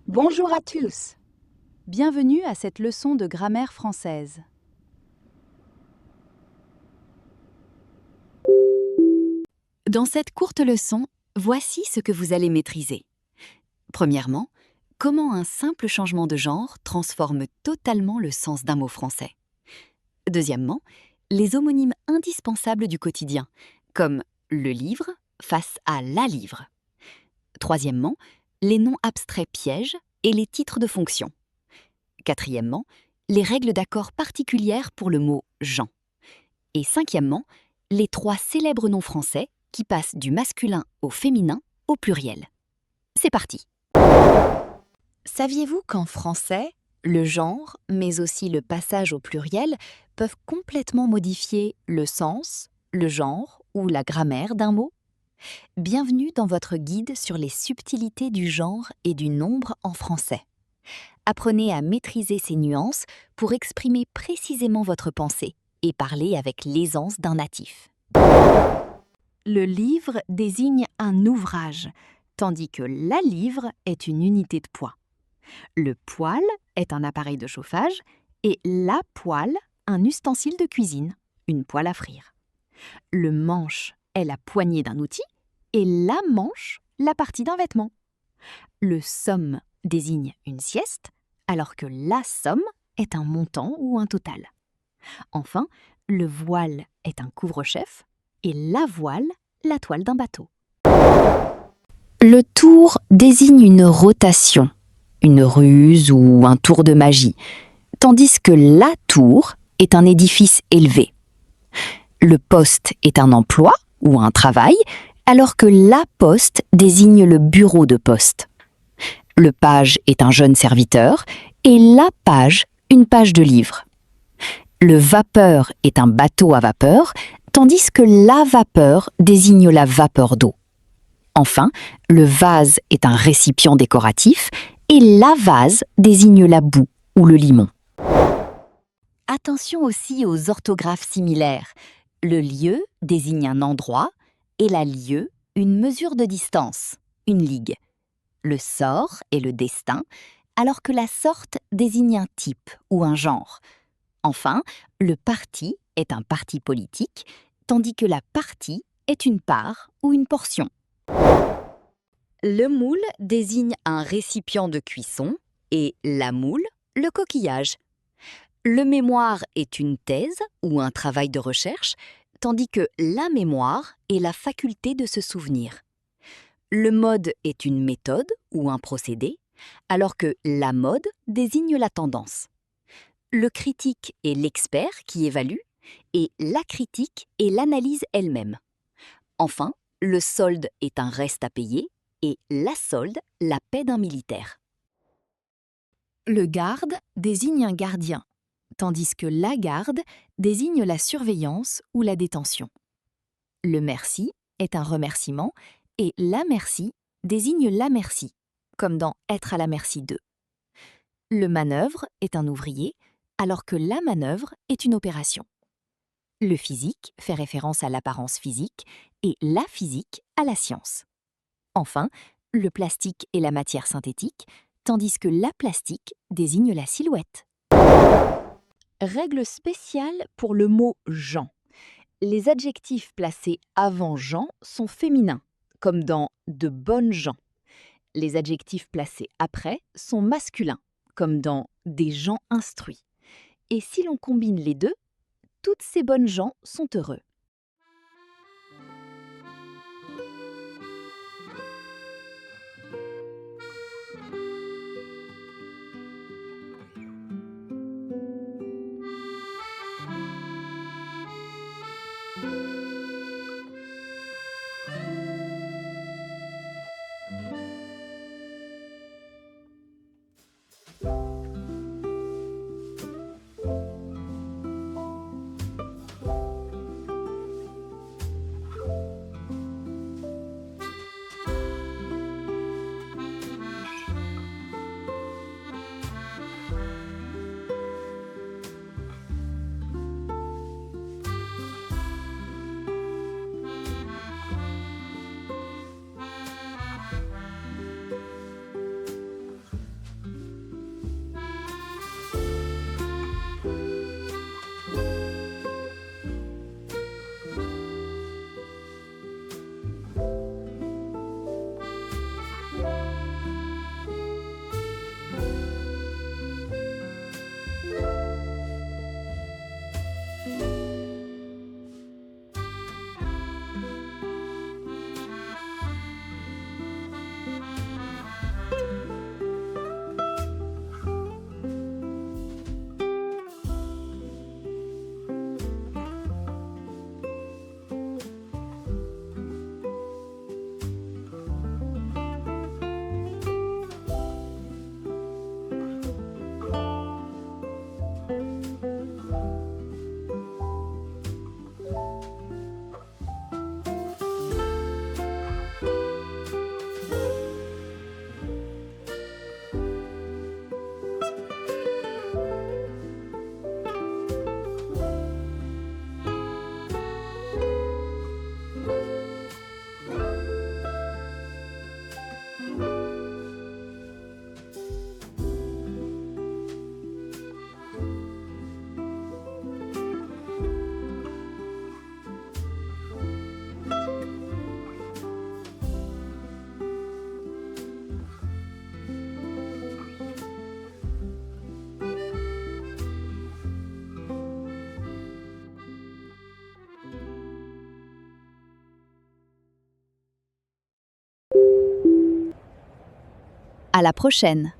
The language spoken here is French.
Bonjour à tous. Bienvenue à cette leçon de grammaire française. Dans cette courte leçon, voici ce que vous allez maîtriser. Premièrement, comment un simple changement de genre transforme totalement le sens d'un mot français. Deuxièmement, les homonymes indispensables du quotidien, comme le livre face à la livre. Troisièmement, les noms abstraits pièges et les titres de fonction. Quatrièmement, les règles d'accord particulières pour le mot « Jean ». Et cinquièmement, les 3 célèbres noms français qui passent du masculin au féminin au pluriel. C'est parti! Saviez-vous qu'en français, le genre, mais aussi le passage au pluriel, peuvent complètement modifier le sens, le genre ou la grammaire d'un mot? Bienvenue dans votre guide sur les subtilités du genre et du nombre en français. Apprenez à maîtriser ces nuances pour exprimer précisément votre pensée et parler avec l'aisance d'un natif. Le livre désigne un ouvrage, tandis que la livre est une unité de poids. Le poêle est un appareil de chauffage et la poêle un ustensile de cuisine, une poêle à frire. Le manche est la poignée d'un outil et la manche la partie d'un vêtement. Le somme désigne une sieste, alors que la somme est un montant ou un total. Enfin, le voile est un couvre-chef et la voile, la toile d'un bateau. Le tour désigne une rotation, une ruse ou un tour de magie, tandis que la tour est un édifice élevé. Le poste est un emploi ou un travail, alors que la poste désigne le bureau de poste. Le page est un jeune serviteur et la page, une page de livre. Le vapeur est un bateau à vapeur, tandis que la vapeur désigne la vapeur d'eau. Enfin, le vase est un récipient décoratif et la vase désigne la boue ou le limon. Attention aussi aux orthographes similaires. Le lieu désigne un endroit et la lieue, une mesure de distance, une ligue. Le sort est le destin, alors que la sorte désigne un type ou un genre. Enfin, le parti est un parti politique, tandis que la partie est une part ou une portion. Le moule désigne un récipient de cuisson et la moule, le coquillage. Le mémoire est une thèse ou un travail de recherche, tandis que la mémoire est la faculté de se souvenir. Le mode est une méthode ou un procédé, alors que la mode désigne la tendance. Le critique est l'expert qui évalue et la critique est l'analyse elle-même. Enfin, le solde est un reste à payer et la solde, la paie d'un militaire. Le garde désigne un gardien, tandis que la garde désigne la surveillance ou la détention. Le merci est un remerciement et la merci désigne la merci, comme dans être à la merci d'eux. Le manœuvre est un ouvrier, alors que la manœuvre est une opération. Le physique fait référence à l'apparence physique et la physique à la science. Enfin, le plastique est la matière synthétique, tandis que la plastique désigne la silhouette. Règle spéciale pour le mot « Jean ». Les adjectifs placés avant Jean sont féminins, comme dans « de bonnes gens ». Les adjectifs placés après sont masculins, comme dans « des gens instruits ». Et si l'on combine les deux, toutes ces bonnes gens sont heureux. À la prochaine!